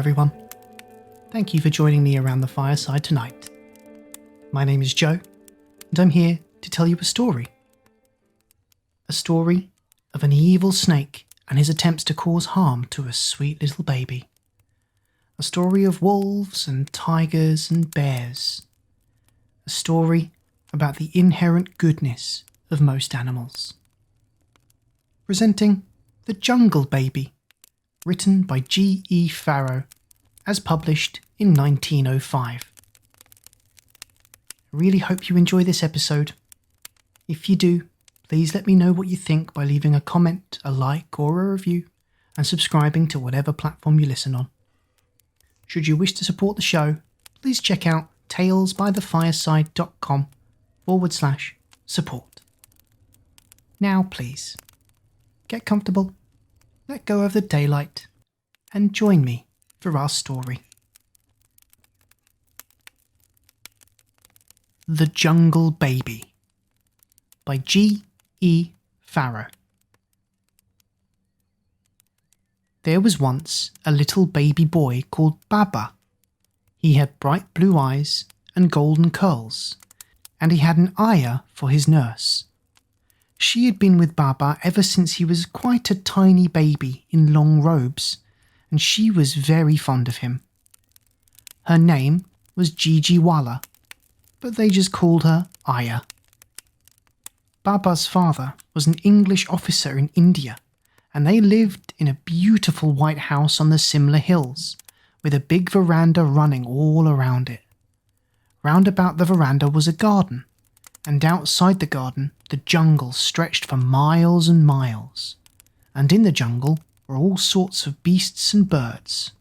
everyone. Thank you for joining me around the fireside tonight. My name is Joe, and I'm here to tell you a story. A story of an evil snake and his attempts to cause harm to a sweet little baby. A story of wolves and tigers and bears. A story about the inherent goodness of most animals. Presenting The Jungle Baby, written by G.E. Farrow, as published in 1905. I really hope you enjoy this episode. If you do, please let me know what you think by leaving a comment, a like or a review, and subscribing to whatever platform you listen on. Should you wish to support the show, please check out talesbythefireside.com/support. Now please, get comfortable, let go of the daylight, and join me for our story. The Jungle Baby by G.E. Farrow. There was once a little baby boy called Baba. He had bright blue eyes and golden curls, and he had an ayah for his nurse. She had been with Baba ever since he was quite a tiny baby in long robes, and she was very fond of him. Her name was Jijiwala, but they just called her Ayah. Baba's father was an English officer in India, and they lived in a beautiful white house on the Simla Hills, with a big veranda running all around it. Round about the veranda was a garden, and outside the garden the jungle stretched for miles and miles, and in the jungle were all sorts of beasts and birds.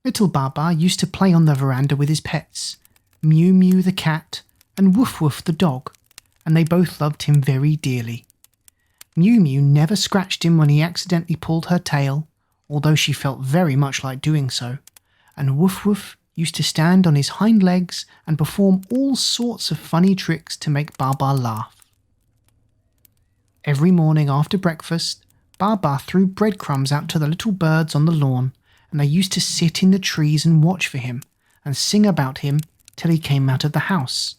Little Baba used to play on the veranda with his pets, Mew Mew the cat and Woof Woof the dog, and they both loved him very dearly. Mew Mew never scratched him when he accidentally pulled her tail, although she felt very much like doing so, and Woof Woof used to stand on his hind legs and perform all sorts of funny tricks to make Baba laugh. Every morning after breakfast, Baba threw breadcrumbs out to the little birds on the lawn, and they used to sit in the trees and watch for him, and sing about him till he came out of the house.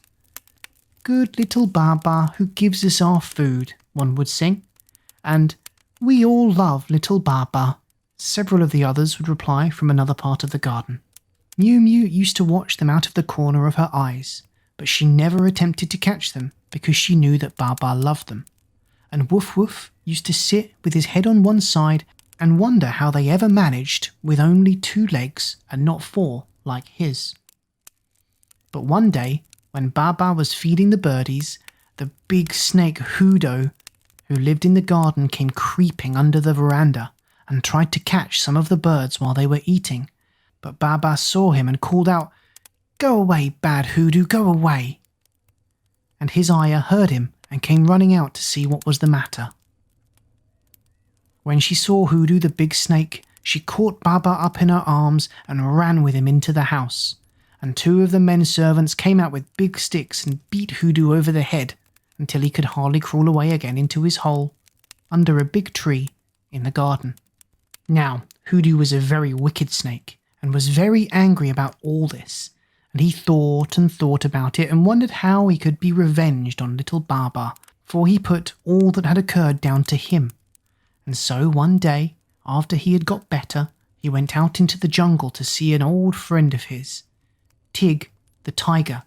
"Good little Baba who gives us our food," one would sing, and "We all love little Baba," several of the others would reply from another part of the garden. Mew Mew used to watch them out of the corner of her eyes, but she never attempted to catch them because she knew that Baba loved them. And Woof Woof used to sit with his head on one side and wonder how they ever managed with only 2 legs and not 4 like his. But one day, when Baba was feeding the birdies, the big snake Hoodoo, who lived in the garden, came creeping under the veranda and tried to catch some of the birds while they were eating. But Baba saw him and called out, "Go away, bad Hoodoo, go away." And his ayah heard him and came running out to see what was the matter. When she saw Hoodoo the big snake, she caught Baba up in her arms and ran with him into the house, and 2 of the men servants came out with big sticks and beat Hoodoo over the head until he could hardly crawl away again into his hole under a big tree in the garden. Now, Hoodoo was a very wicked snake and was very angry about all this, and he thought and thought about it and wondered how he could be revenged on little Baba, for he put all that had occurred down to him. And so one day, after he had got better, he went out into the jungle to see an old friend of his, Tig the tiger,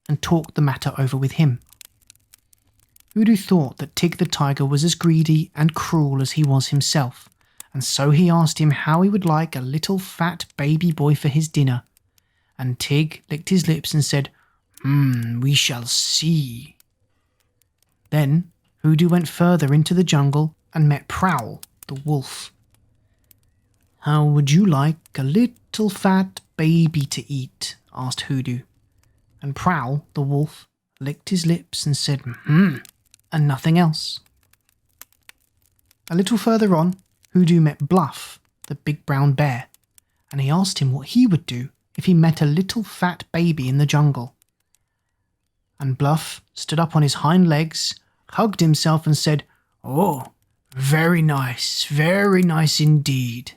and talked the matter over with him. Hoodoo thought that Tig the tiger was as greedy and cruel as he was himself, and so he asked him how he would like a little fat baby boy for his dinner. And Tig licked his lips and said, "We shall see." Then Hoodoo went further into the jungle and met Prowl the wolf. "How would you like a little fat baby to eat?" asked Hoodoo. And Prowl the wolf licked his lips and said, and nothing else. A little further on, Hoodoo met Bluff, the big brown bear, and he asked him what he would do if he met a little fat baby in the jungle. And Bluff stood up on his hind legs, hugged himself and said, "Oh, very nice indeed."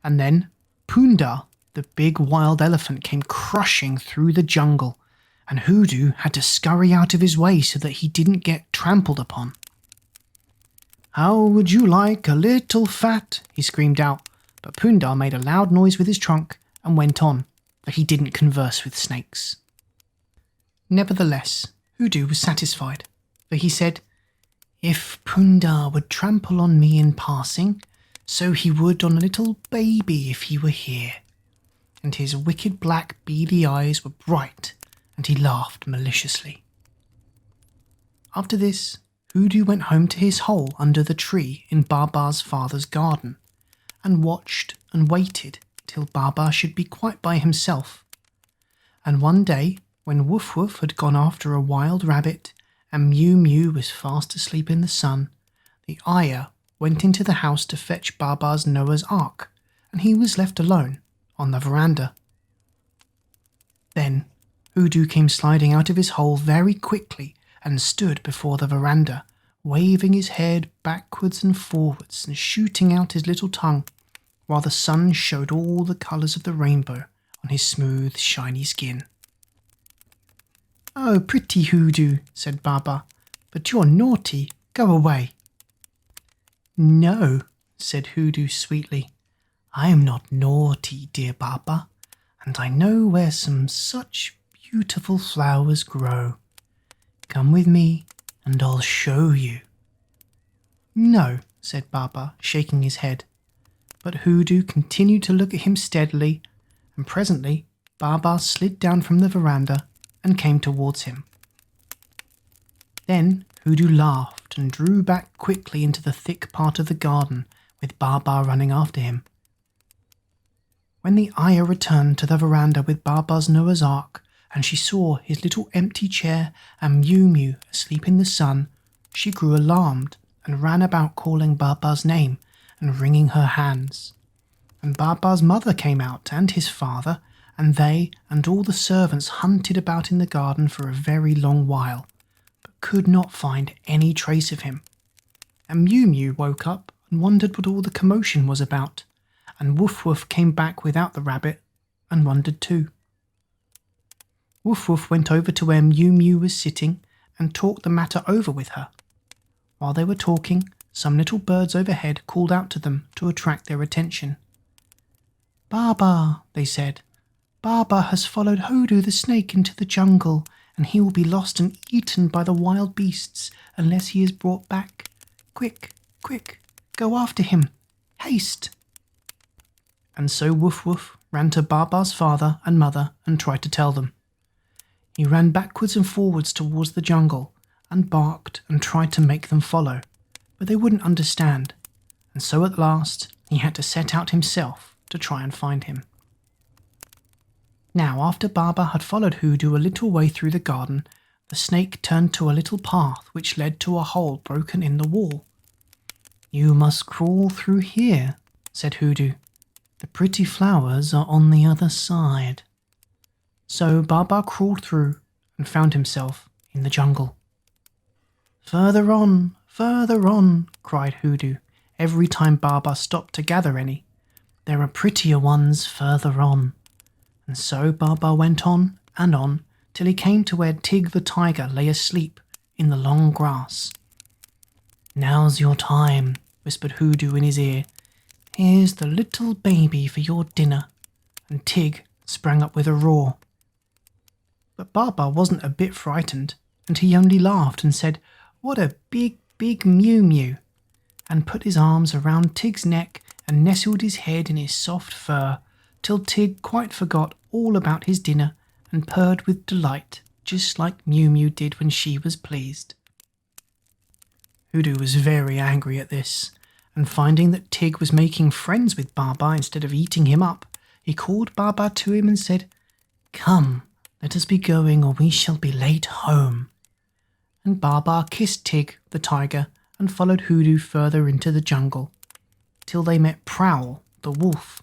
And then, Punda, the big wild elephant, came crushing through the jungle, and Hoodoo had to scurry out of his way so that he didn't get trampled upon. "How would you like a little fat?" he screamed out, but Punda made a loud noise with his trunk and went on, for he didn't converse with snakes. Nevertheless, Hoodoo was satisfied, for he said, "If Punda would trample on me in passing, so he would on a little baby if he were here." And his wicked black beady eyes were bright, and he laughed maliciously. After this, Hoodoo went home to his hole under the tree in Baba's father's garden, and watched and waited till Baba should be quite by himself. And one day, when Woof Woof had gone after a wild rabbit, and Mew Mew was fast asleep in the sun, the ayah went into the house to fetch Baba's Noah's Ark, and he was left alone on the veranda. Then Hoodoo came sliding out of his hole very quickly and stood before the veranda, waving his head backwards and forwards and shooting out his little tongue, while the sun showed all the colours of the rainbow on his smooth, shiny skin. "Oh, pretty Hoodoo," said Baba, "but you're naughty. Go away." "No," said Hoodoo sweetly, "I am not naughty, dear Baba, and I know where some such beautiful flowers grow. Come with me, and I'll show you." "No," said Baba, shaking his head. But Hoodoo continued to look at him steadily, and presently Baba slid down from the veranda and came towards him. Then Hoodoo laughed and drew back quickly into the thick part of the garden, with Baba running after him. When the ayah returned to the veranda with Baba's Noah's Ark, and she saw his little empty chair and Mew Mew asleep in the sun, she grew alarmed and ran about calling Baba's name and wringing her hands. And Baba's mother came out and his father, and they and all the servants hunted about in the garden for a very long while, but could not find any trace of him. And Mew Mew woke up and wondered what all the commotion was about, and Woof Woof came back without the rabbit and wondered too. Woof Woof went over to where Mew Mew was sitting and talked the matter over with her. While they were talking, some little birds overhead called out to them to attract their attention. "Baba," they said, "Baba has followed Hoodoo the snake into the jungle, and he will be lost and eaten by the wild beasts unless he is brought back. Quick, quick, go after him. Haste!" And so Woof Woof ran to Baba's father and mother and tried to tell them. He ran backwards and forwards towards the jungle and barked and tried to make them follow, but they wouldn't understand, and so at last he had to set out himself to try and find him. Now, after Baba had followed Hoodoo a little way through the garden, the snake turned to a little path which led to a hole broken in the wall. "You must crawl through here," said Hoodoo. "The pretty flowers are on the other side." So Baba crawled through and found himself in the jungle. Further on, cried Hoodoo every time Baba stopped to gather any. "There are prettier ones further on." And so Baba went on till he came to where Tig the tiger lay asleep in the long grass. "Now's your time," whispered Hoodoo in his ear. "Here's the little baby for your dinner." And Tig sprang up with a roar. But Baba wasn't a bit frightened, and he only laughed and said, "What a big, big Mew Mew," and put his arms around Tig's neck and nestled his head in his soft fur, till Tig quite forgot all about his dinner and purred with delight, just like Mew Mew did when she was pleased. Hoodoo was very angry at this, and finding that Tig was making friends with Baba instead of eating him up, he called Baba to him and said, "Come, let us be going, or we shall be late home." And Baba kissed Tig the tiger and followed Hoodoo further into the jungle, till they met Prowl the wolf.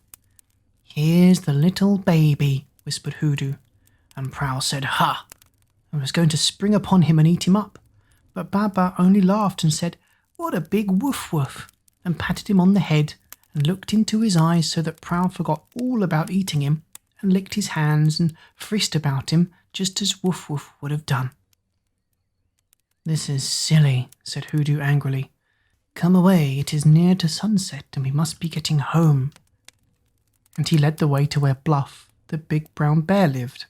"Here's the little baby," whispered Hoodoo, and Prowl said, "Ha!" and was going to spring upon him and eat him up, but Baba only laughed and said, "What a big woof woof," and patted him on the head and looked into his eyes so that Prowl forgot all about eating him and licked his hands and frisked about him just as Woof Woof would have done. "This is silly," said Hoodoo angrily. "Come away, it is near to sunset and we must be getting home." And he led the way to where Bluff, the big brown bear, lived.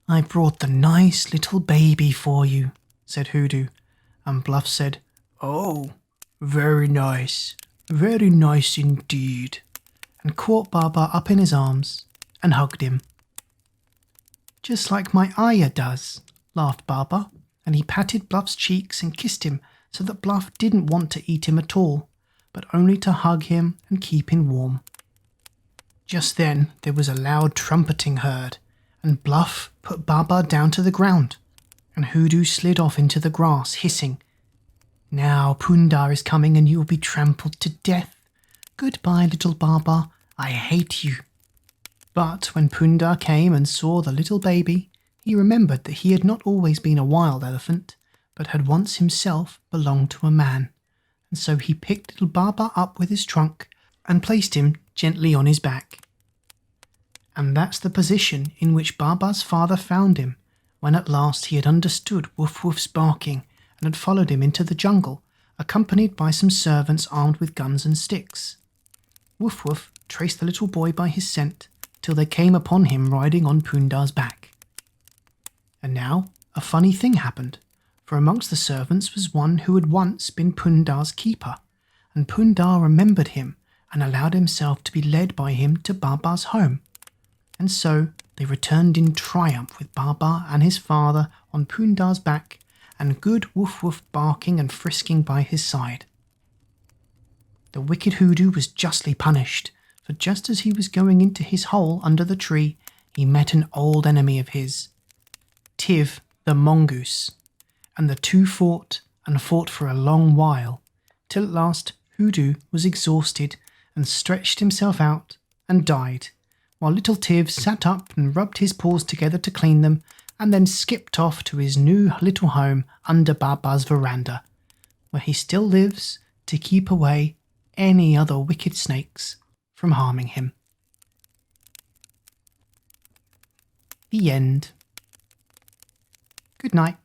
"I brought the nice little baby for you," said Hoodoo, and Bluff said, "Oh, very nice indeed," and caught Baba up in his arms and hugged him. "Just like my Ayah does," laughed Baba, and he patted Bluff's cheeks and kissed him so that Bluff didn't want to eat him at all, but only to hug him and keep him warm. Just then there was a loud trumpeting heard, and Bluff put Baba down to the ground, and Hoodoo slid off into the grass, hissing, "Now Pundar is coming and you will be trampled to death. Goodbye, little Baba, I hate you." But when Pundar came and saw the little baby, he remembered that he had not always been a wild elephant, but had once himself belonged to a man, and so he picked little Baba up with his trunk and placed him gently on his back. And that's the position in which Baba's father found him when at last he had understood Woof Woof's barking and had followed him into the jungle, accompanied by some servants armed with guns and sticks. Woof Woof traced the little boy by his scent till they came upon him riding on Pundar's back. And now a funny thing happened, for amongst the servants was one who had once been Pundar's keeper, and Pundar remembered him and allowed himself to be led by him to Baba's home. And so they returned in triumph with Baba and his father on Pundar's back, and good Woof Woof barking and frisking by his side. The wicked Hoodoo was justly punished, for just as he was going into his hole under the tree, he met an old enemy of his, Tiv the mongoose, and the two fought and fought for a long while, till at last Hoodoo was exhausted and stretched himself out and died, while little Tiv sat up and rubbed his paws together to clean them, and then skipped off to his new little home under Baba's veranda, where he still lives to keep away any other wicked snakes from harming him. The end. Good night.